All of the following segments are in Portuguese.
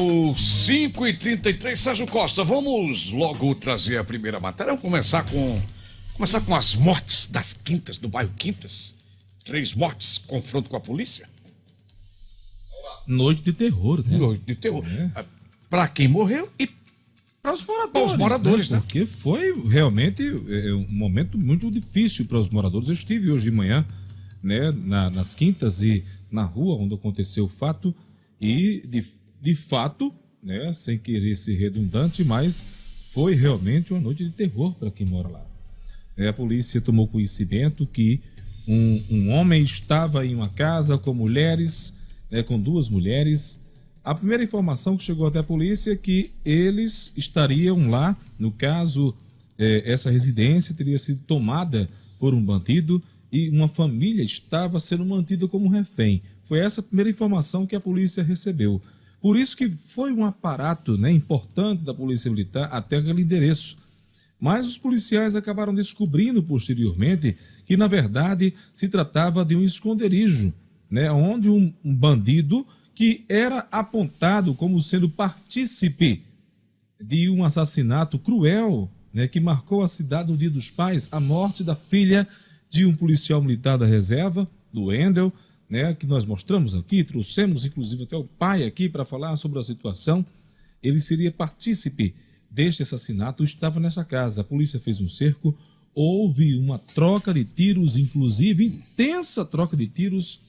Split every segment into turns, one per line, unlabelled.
São 5h33, Sérgio Costa, vamos logo trazer a primeira matéria. Vamos começar com as mortes das Quintas, do bairro Quintas. 3 mortes, confronto com a polícia.
Noite de terror, né?
Noite de terror. Para quem morreu e
para os moradores, né? Porque foi realmente um momento muito difícil para os moradores. Eu estive hoje de manhã, né, nas Quintas e na rua onde aconteceu o fato e de fato, né, sem querer ser redundante, mas foi realmente uma noite de terror para quem mora lá. A polícia tomou conhecimento que um homem estava em uma casa com mulheres, né, com 2 mulheres. A primeira informação que chegou até a polícia é que eles estariam lá, no caso, essa residência teria sido tomada por um bandido e uma família estava sendo mantida como refém. Foi essa a primeira informação que a polícia recebeu. Por isso que foi um aparato, né, importante da Polícia Militar até aquele endereço. Mas os policiais acabaram descobrindo posteriormente que, na verdade, se tratava de um esconderijo, né, onde um bandido que era apontado como sendo partícipe de um assassinato cruel, né, que marcou a cidade no Dia dos Pais, a morte da filha de um policial militar da reserva, do Wendel, né, que nós mostramos aqui, trouxemos inclusive até o pai aqui para falar sobre a situação. Ele seria partícipe deste assassinato, estava nessa casa. A polícia fez um cerco, houve uma troca de tiros, inclusive intensa troca de tiros,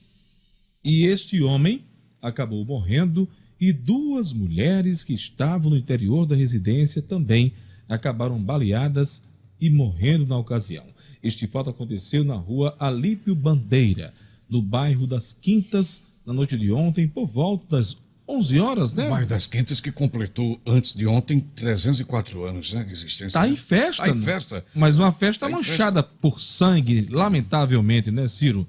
e este homem acabou morrendo e 2 mulheres que estavam no interior da residência também acabaram baleadas e morrendo na ocasião. Este fato aconteceu na rua Alípio Bandeira, no bairro das Quintas, na noite de ontem, por volta das 11 horas, né?
O bairro das Quintas que completou antes de ontem 304 anos, né, de existência.
Está em festa.
Está em festa.
Mas uma festa manchada por sangue, lamentavelmente, né, Ciro?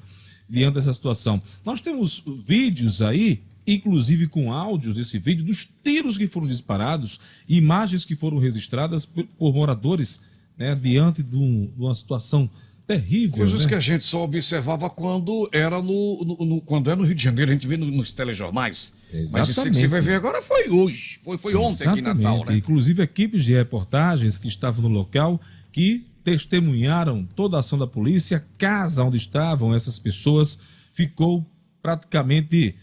Diante dessa situação. Nós temos vídeos aí, inclusive com áudios desse vídeo, dos tiros que foram disparados, imagens que foram registradas por moradores, né, diante de uma situação terrível.
Coisas, né,
que
a gente só observava quando era quando é no Rio de Janeiro, a gente vê nos telejornais.
Exatamente.
Mas isso que você vai ver agora foi hoje, foi ontem aqui em Natal, né?
Inclusive equipes de reportagens que estavam no local, que testemunharam toda a ação da polícia. A casa onde estavam essas pessoas ficou praticamente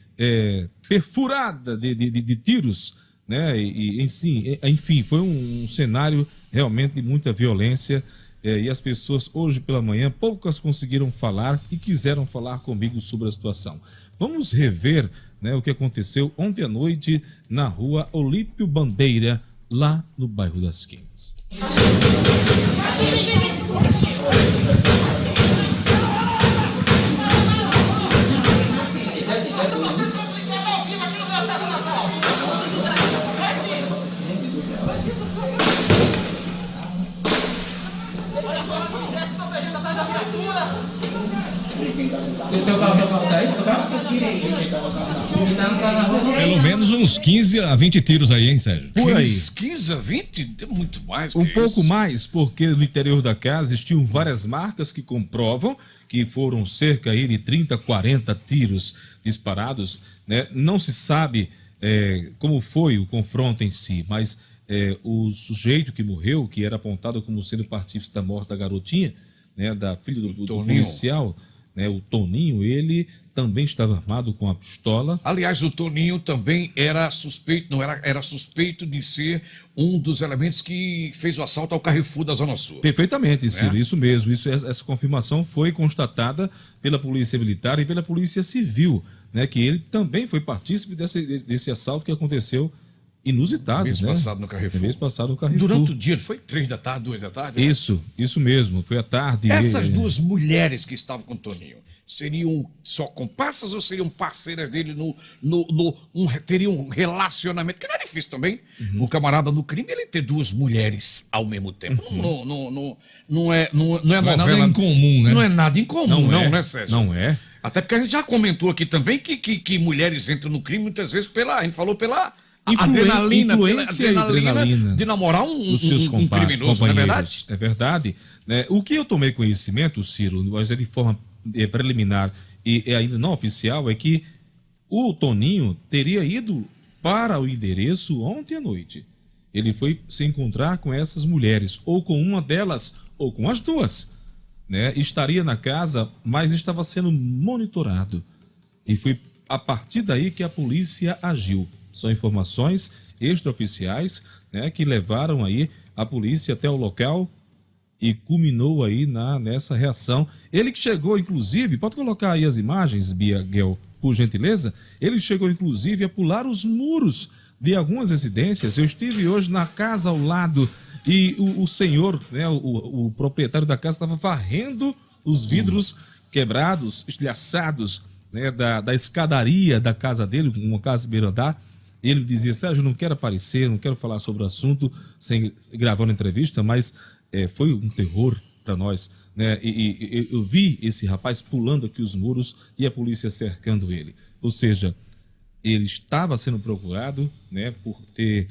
perfurada de tiros, né? Enfim, foi um cenário realmente de muita violência. E as pessoas hoje pela manhã, poucas conseguiram falar e quiseram falar comigo sobre a situação. Vamos rever, né, o que aconteceu ontem à noite na rua Olímpio Bandeira, lá no bairro das Quintas.
Pelo menos uns 15 a 20 tiros aí, hein, Sérgio?
Por aí.
15 a 20? Deu muito mais.
Um pouco mais, porque no interior da casa existiam várias marcas que comprovam que foram cerca aí de 30, 40 tiros disparados, né? Não se sabe como foi o confronto em si, mas o sujeito que morreu, que era apontado como sendo partícipe da morte da garotinha, né, da filha do policial, né, o Toninho, ele também estava armado com a pistola.
Aliás, o Toninho também era suspeito, era suspeito de ser um dos elementos que fez o assalto ao Carrefour da Zona Sul.
Perfeitamente, Ciro, isso mesmo. Essa confirmação foi constatada pela Polícia Militar e pela Polícia Civil, né, que ele também foi partícipe desse assalto que aconteceu inusitado,
mês passado no Carrefour.
Mês passado no Carrefour.
Durante o dia, foi 3 da tarde, 2 da tarde? Né?
Isso mesmo, foi à tarde.
Essas 2 mulheres que estavam com o Toninho, seriam só comparsas ou seriam parceiras dele teriam um relacionamento, que não é difícil também, o camarada no crime, ele ter 2 mulheres ao mesmo tempo. Não é
nada incomum, né?
Não é nada incomum, não, né, Sérgio?
Não é.
Até porque a gente já comentou aqui também que mulheres entram no crime muitas vezes a gente falou pela adrenalina de namorar um criminoso, não é verdade?
É verdade. O que eu tomei conhecimento, Ciro, mas de forma preliminar e ainda não oficial, é que o Toninho teria ido para o endereço ontem à noite. Ele foi se encontrar com essas mulheres, ou com uma delas, ou com as duas, né? Estaria na casa, mas estava sendo monitorado. E foi a partir daí que a polícia agiu. São informações extraoficiais, né, que levaram aí a polícia até o local e culminou aí nessa reação. Ele que chegou, inclusive, pode colocar aí as imagens, Bia Guel, por gentileza? Ele chegou, inclusive, a pular os muros de algumas residências. Eu estive hoje na casa ao lado e o senhor, né, o proprietário da casa, estava varrendo os vidros quebrados, estilhaçados, né, da escadaria da casa dele, uma casa de beira-andar. Ele dizia: Sérgio, não quero aparecer, não quero falar sobre o assunto sem gravar uma entrevista, mas foi um terror para nós, né? E eu vi esse rapaz pulando aqui os muros e a polícia cercando ele. Ou seja, ele estava sendo procurado, né, por ter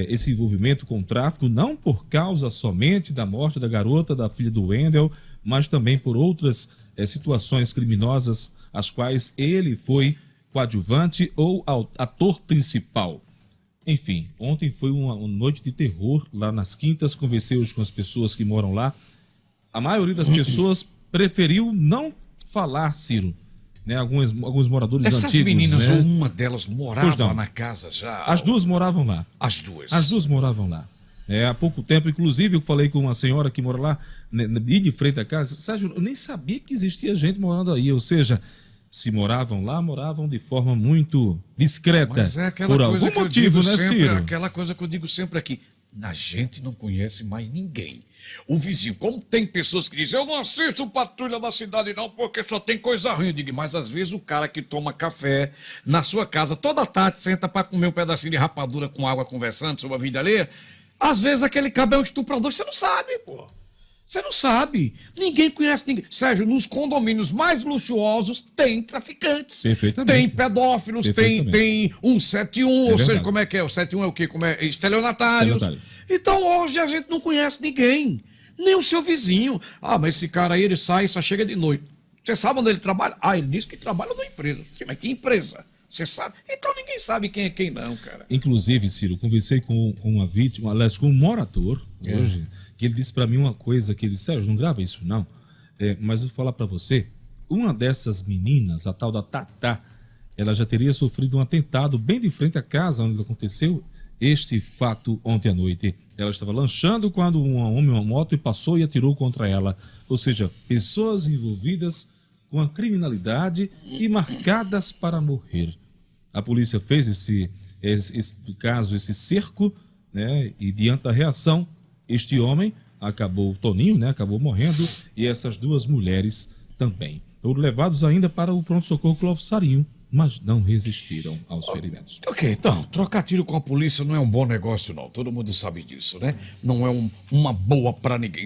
esse envolvimento com o tráfico, não por causa somente da morte da garota, da filha do Wendel, mas também por outras situações criminosas, as quais ele foi coadjuvante ou ator principal. Enfim, ontem foi uma noite de terror lá nas Quintas. Conversei hoje com as pessoas que moram lá. A maioria das pessoas preferiu não falar, Ciro, né? Alguns moradores
Essas
antigos.
Essas meninas,
né?
ou uma delas morava na casa já?
As duas moravam lá.
As duas?
As duas moravam lá. Há pouco tempo, inclusive, eu falei com uma senhora que mora lá, e de frente à casa. Sérgio, eu nem sabia que existia gente morando aí. Ou seja, se moravam lá, moravam de forma muito discreta.
Mas é aquela
por
coisa
algum
que eu
motivo,
digo
né,
sempre,
Ciro?
aquela coisa que eu digo sempre aqui. A gente não conhece mais ninguém. O vizinho, como tem pessoas que dizem: eu não assisto Patrulha da Cidade não, porque só tem coisa ruim. Eu digo: mas às vezes o cara que toma café na sua casa toda tarde, senta para comer um pedacinho de rapadura com água conversando sobre a vida alheia, às vezes aquele cabelo estuprador, você não sabe, pô. Você não sabe. Ninguém conhece ninguém. Sérgio, nos condomínios mais luxuosos tem traficantes.
Perfeitamente.
Tem pedófilos, tem 171, ou
verdade.
seja, como é que é? O 71 é o quê? Como é? Estelionatários. Então hoje a gente não conhece ninguém. Nem o seu vizinho. Ah, mas esse cara aí, ele sai e só chega de noite. Você sabe onde ele trabalha? Ah, ele disse que trabalha numa empresa. Sim, mas que empresa? Você sabe? Então ninguém sabe quem é quem não, cara.
Inclusive, Ciro, conversei com uma vítima, aliás, com um morador hoje, que ele disse para mim uma coisa, que ele disse: Sérgio, não grava isso não, mas eu vou falar para você, uma dessas meninas, a tal da Tatá, ela já teria sofrido um atentado bem de frente à casa onde aconteceu este fato ontem à noite. Ela estava lanchando quando um homem, uma moto, e passou e atirou contra ela. Ou seja, pessoas envolvidas com a criminalidade e marcadas para morrer. A polícia fez esse caso, esse cerco, né? E diante da reação, este homem acabou, Toninho, né? Acabou morrendo, e essas duas mulheres também. Foram levados ainda para o pronto-socorro Clóvis Sarinho, mas não resistiram aos ferimentos.
Ok, então, trocar tiro com a polícia não é um bom negócio, não. Todo mundo sabe disso, né? Não é uma boa pra ninguém.